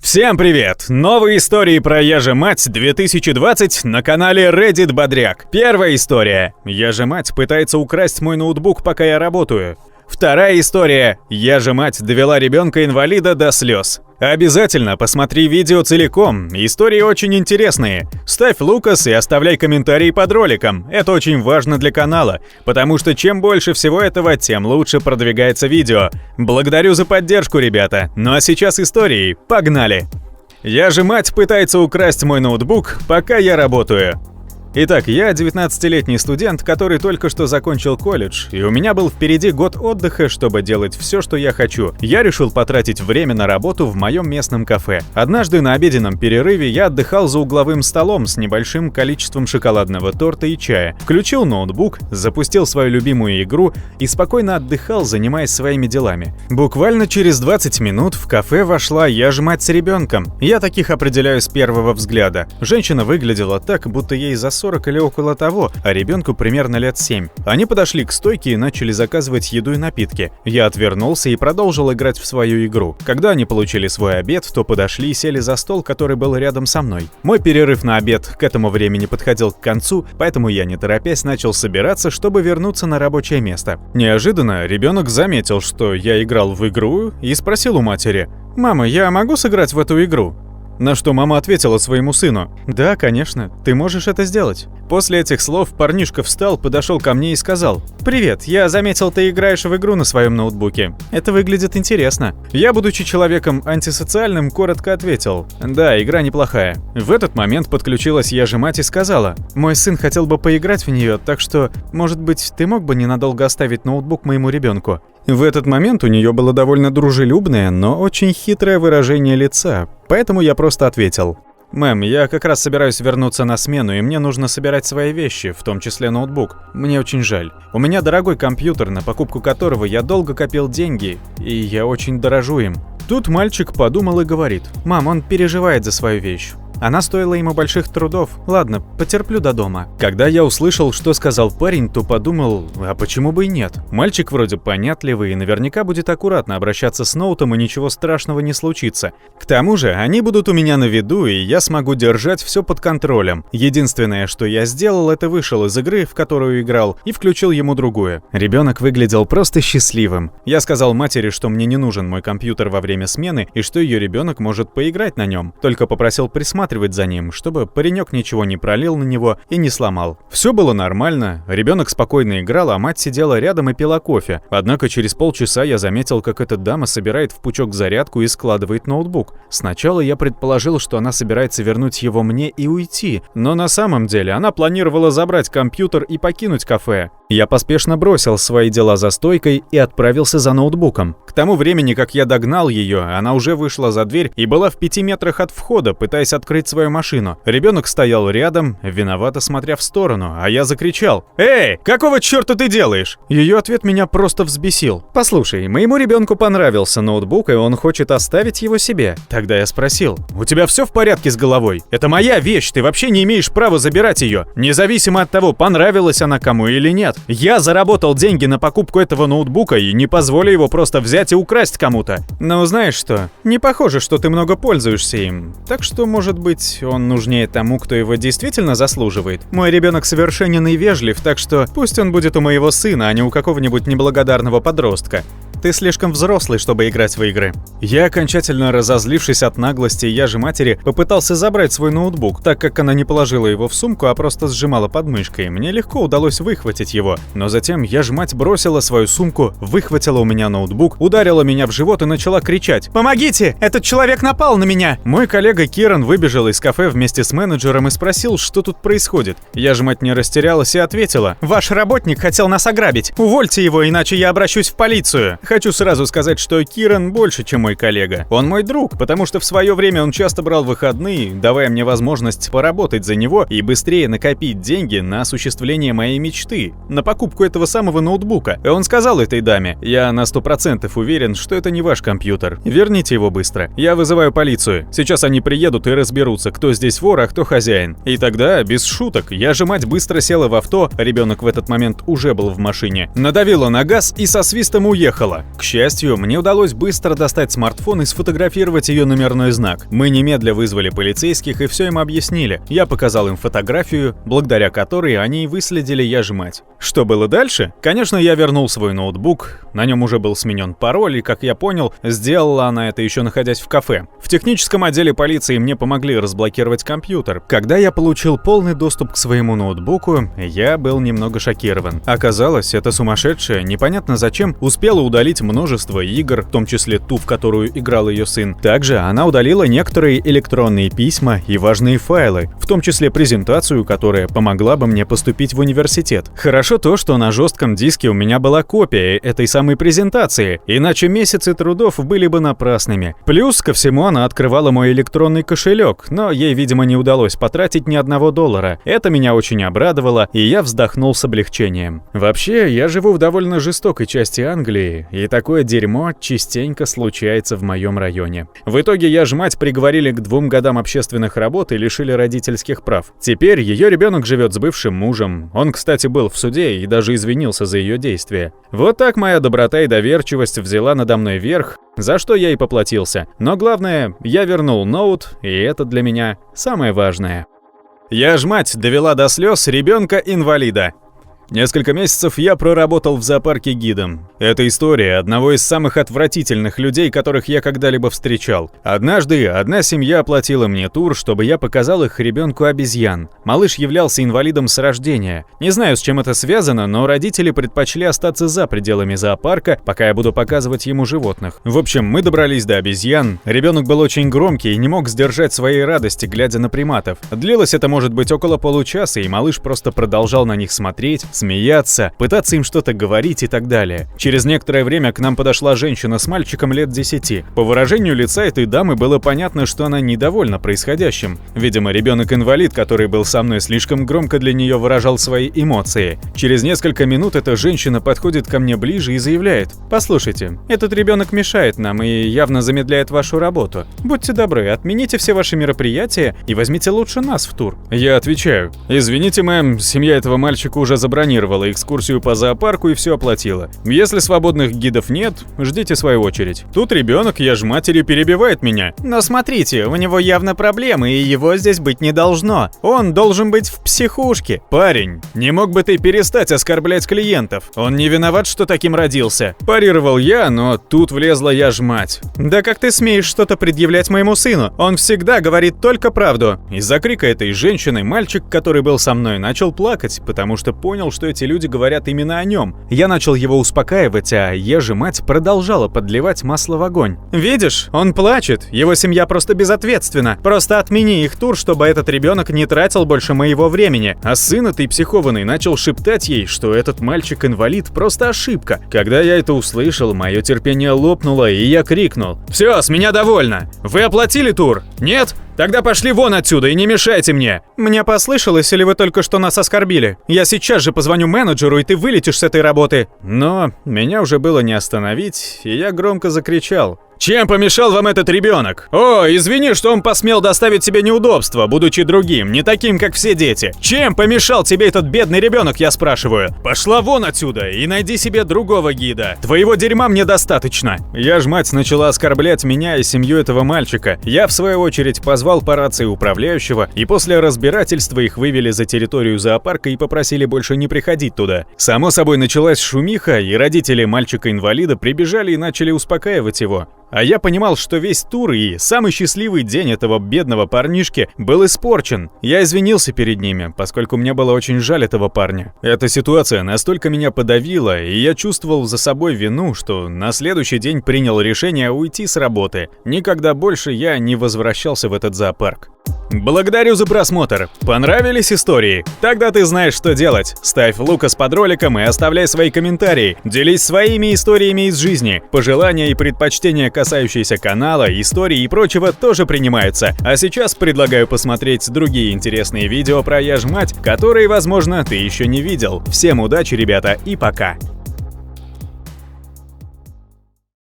Всем привет! Новые истории про «Я же мать» 2020 на канале Reddit Бодряк. Первая история. «Я же мать» пытается украсть мой ноутбук, пока я работаю. Вторая история. «Я же мать» довела ребенка-инвалида до слез. Обязательно посмотри видео целиком, истории очень интересные. Ставь Лукас и оставляй комментарии под роликом, это очень важно для канала, потому что чем больше всего этого, тем лучше продвигается видео. Благодарю за поддержку, ребята. Ну а сейчас истории, погнали! «Я же мать» пытается украсть мой ноутбук, пока я работаю. Итак, я 19-летний студент, который только что закончил колледж, и у меня был впереди год отдыха, чтобы делать все, что я хочу. Я решил потратить время на работу в моем местном кафе. Однажды на обеденном перерыве я отдыхал за угловым столом с небольшим количеством шоколадного торта и чая. Включил ноутбук, запустил свою любимую игру и спокойно отдыхал, занимаясь своими делами. Буквально через 20 минут в кафе вошла «Я же мать» с ребенком. Я таких определяю с первого взгляда. Женщина выглядела так, будто ей за 40 или около того, а ребенку примерно лет 7. Они подошли к стойке и начали заказывать еду и напитки. Я отвернулся и продолжил играть в свою игру. Когда они получили свой обед, то подошли и сели за стол, который был рядом со мной. Мой перерыв на обед к этому времени подходил к концу, поэтому я, не торопясь, начал собираться, чтобы вернуться на рабочее место. Неожиданно ребенок заметил, что я играл в игру, и спросил у матери: «Мама, я могу сыграть в эту игру?» На что мама ответила своему сыну: «Да, конечно, ты можешь это сделать». После этих слов парнишка встал, подошел ко мне и сказал: «Привет, я заметил, ты играешь в игру на своем ноутбуке. Это выглядит интересно». Я, будучи человеком антисоциальным, коротко ответил: «Да, игра неплохая». В этот момент подключилась «Я же мать» и сказала: «Мой сын хотел бы поиграть в нее, так что, может быть, ты мог бы ненадолго оставить ноутбук моему ребенку?» В этот момент у нее было довольно дружелюбное, но очень хитрое выражение лица, поэтому я просто ответил: «Мэм, я как раз собираюсь вернуться на смену, и мне нужно собирать свои вещи, в том числе ноутбук. Мне очень жаль. У меня дорогой компьютер, на покупку которого я долго копил деньги, и я очень дорожу им». Тут мальчик подумал и говорит: «Мам, он переживает за свою вещь. Она стоила ему больших трудов. Ладно, потерплю до дома». Когда я услышал, что сказал парень, то подумал: а почему бы и нет? Мальчик вроде понятливый и наверняка будет аккуратно обращаться с ноутом, и ничего страшного не случится. К тому же, они будут у меня на виду, и я смогу держать все под контролем. Единственное, что я сделал, это вышел из игры, в которую играл, и включил ему другую. Ребенок выглядел просто счастливым. Я сказал матери, что мне не нужен мой компьютер во время смены, и что ее ребенок может поиграть на нем. Только попросил присматривать за ним, чтобы паренек ничего не пролил на него и не сломал. Все было нормально, ребенок спокойно играл, а мать сидела рядом и пила кофе. Однако через полчаса я заметил, как эта дама собирает в пучок зарядку и складывает ноутбук. Сначала я предположил, что она собирается вернуть его мне и уйти, но на самом деле она планировала забрать компьютер и покинуть кафе. Я поспешно бросил свои дела за стойкой и отправился за ноутбуком. К тому времени, как я догнал ее, она уже вышла за дверь и была в 5 метрах от входа, пытаясь открыть свою машину. Ребенок стоял рядом, виновато смотря в сторону, а я закричал: «Эй, какого черта ты делаешь?» Ее ответ меня просто взбесил. «Послушай, моему ребенку понравился ноутбук, и он хочет оставить его себе». Тогда я спросил: «У тебя все в порядке с головой? Это моя вещь, ты вообще не имеешь права забирать ее, независимо от того, понравилась она кому или нет. Я заработал деньги на покупку этого ноутбука и не позволю его просто взять и украсть кому-то». «Ну, знаешь что, не похоже, что ты много пользуешься им, так что, может быть, он нужнее тому, кто его действительно заслуживает. Мой ребенок совершенен и вежлив, так что пусть он будет у моего сына, а не у какого-нибудь неблагодарного подростка. Ты слишком взрослый, чтобы играть в игры». Я, окончательно разозлившись от наглости «Я же матери», попытался забрать свой ноутбук, так как она не положила его в сумку, а просто сжимала под мышкой. Мне легко удалось выхватить его. Но затем «Я же мать» бросила свою сумку, выхватила у меня ноутбук, ударила меня в живот и начала кричать: «Помогите! Этот человек напал на меня!» Мой коллега Киран выбежал из кафе вместе с менеджером и спросил, что тут происходит. «Я же мать» не растерялась и ответила: «Ваш работник хотел нас ограбить. Увольте его, иначе я обращусь в полицию». Хочу сразу сказать, что Киран больше, чем мой коллега. Он мой друг, потому что в свое время он часто брал выходные, давая мне возможность поработать за него и быстрее накопить деньги на осуществление моей мечты, на покупку этого самого ноутбука. И он сказал этой даме: «Я на 100% уверен, что это не ваш компьютер. Верните его быстро. Я вызываю полицию. Сейчас они приедут и разберутся, кто здесь вор, а кто хозяин». И тогда, без шуток, «Я же мать» быстро села в авто, ребенок в этот момент уже был в машине, надавила на газ и со свистом уехала. пропала. К счастью, мне удалось быстро достать смартфон и сфотографировать ее номерной знак. Мы немедля вызвали полицейских и все им объяснили. Я показал им фотографию, благодаря которой они и выследили «Я же мать». Что было дальше? Конечно, я вернул свой ноутбук, на нем уже был сменен пароль, и, как я понял, сделала она это еще находясь в кафе. В техническом отделе полиции мне помогли разблокировать компьютер. Когда я получил полный доступ к своему ноутбуку, я был немного шокирован. Оказалось, эта сумасшедшая, непонятно зачем, успела удалить множество игр, в том числе ту, в которую играл ее сын. Также она удалила некоторые электронные письма и важные файлы, в том числе презентацию, которая помогла бы мне поступить в университет. Хорошо то, что на жестком диске у меня была копия этой самой презентации, иначе месяцы трудов были бы напрасными. Плюс ко всему она открывала мой электронный кошелек, но ей, видимо, не удалось потратить ни $1. Это меня очень обрадовало, и я вздохнул с облегчением. Вообще, я живу в довольно жестокой части Англии, и такое дерьмо частенько случается в моем районе. В итоге «Я же мать» приговорили к 2 годам общественных работ и лишили родительских прав. Теперь ее ребенок живет с бывшим мужем. Он, кстати, был в суде и даже извинился за ее действия. Вот так моя доброта и доверчивость взяла надо мной верх, за что я и поплатился. Но главное, я вернул ноут, и это для меня самое важное. «Я ж мать» довела до слез ребенка-инвалида. Несколько месяцев я проработал в зоопарке гидом. Это история одного из самых отвратительных людей, которых я когда-либо встречал. Однажды одна семья оплатила мне тур, чтобы я показал их ребенку обезьян. Малыш являлся инвалидом с рождения. Не знаю, с чем это связано, но родители предпочли остаться за пределами зоопарка, пока я буду показывать ему животных. В общем, мы добрались до обезьян. Ребенок был очень громкий и не мог сдержать своей радости, глядя на приматов. Длилось это, может быть, около получаса, и малыш просто продолжал на них смотреть, смеяться, пытаться им что-то говорить и так далее. Через некоторое время к нам подошла женщина с мальчиком лет 10. По выражению лица этой дамы было понятно, что она недовольна происходящим. Видимо, ребенок-инвалид, который был со мной, слишком громко для нее выражал свои эмоции. Через несколько минут эта женщина подходит ко мне ближе и заявляет: «Послушайте, этот ребенок мешает нам и явно замедляет вашу работу. Будьте добры, отмените все ваши мероприятия и возьмите лучше нас в тур». Я отвечаю: «Извините, мэм, семья этого мальчика уже забронировала экскурсию по зоопарку и все оплатила. Если свободных гидов нет, ждите свою очередь». Тут ребенок, я ж матери, перебивает меня: «Но смотрите, у него явно проблемы, и его здесь быть не должно. Он должен быть в психушке». «Парень, не мог бы ты перестать оскорблять клиентов? Он не виноват, что таким родился». Парировал я, но тут влезла я ж мать: «Да как ты смеешь что-то предъявлять моему сыну? Он всегда говорит только правду». Из-за крика этой женщины мальчик, который был со мной, начал плакать, потому что понял, что эти люди говорят именно о нем. Я начал его успокаивать, а я же мать продолжала подливать масло в огонь. «Видишь, он плачет, его семья просто безответственна. Просто отмени их тур, чтобы этот ребенок не тратил больше моего времени». А сын этой психованной начал шептать ей, что этот мальчик-инвалид просто ошибка. Когда я это услышал, мое терпение лопнуло, и я крикнул: «Все, с меня довольно! Вы оплатили тур? Нет? Тогда пошли вон отсюда и не мешайте мне!» «Мне послышалось, или вы только что нас оскорбили? Я сейчас же позвоню менеджеру, и ты вылетишь с этой работы!» Но меня уже было не остановить, и я громко закричал: «Чем помешал вам этот ребенок? О, извини, что он посмел доставить себе неудобства, будучи другим, не таким, как все дети. Чем помешал тебе этот бедный ребенок, я спрашиваю? Пошла вон отсюда и найди себе другого гида. Твоего дерьма мне достаточно». Я ж мать начала оскорблять меня и семью этого мальчика. Я, в свою очередь, позвал по рации управляющего, и после разбирательства их вывели за территорию зоопарка и попросили больше не приходить туда. Само собой, началась шумиха, и родители мальчика-инвалида прибежали и начали успокаивать его. А я понимал, что весь тур и самый счастливый день этого бедного парнишки был испорчен. Я извинился перед ними, поскольку мне было очень жаль этого парня. Эта ситуация настолько меня подавила, и я чувствовал за собой вину, что на следующий день принял решение уйти с работы. Никогда больше я не возвращался в этот зоопарк. Благодарю за просмотр. Понравились истории? Тогда ты знаешь, что делать. Ставь лукас под роликом и оставляй свои комментарии. Делись своими историями из жизни. Пожелания и предпочтения, касающиеся канала, истории и прочего, тоже принимаются. А сейчас предлагаю посмотреть другие интересные видео про «Я ж мать», которые, возможно, ты еще не видел. Всем удачи, ребята, и пока!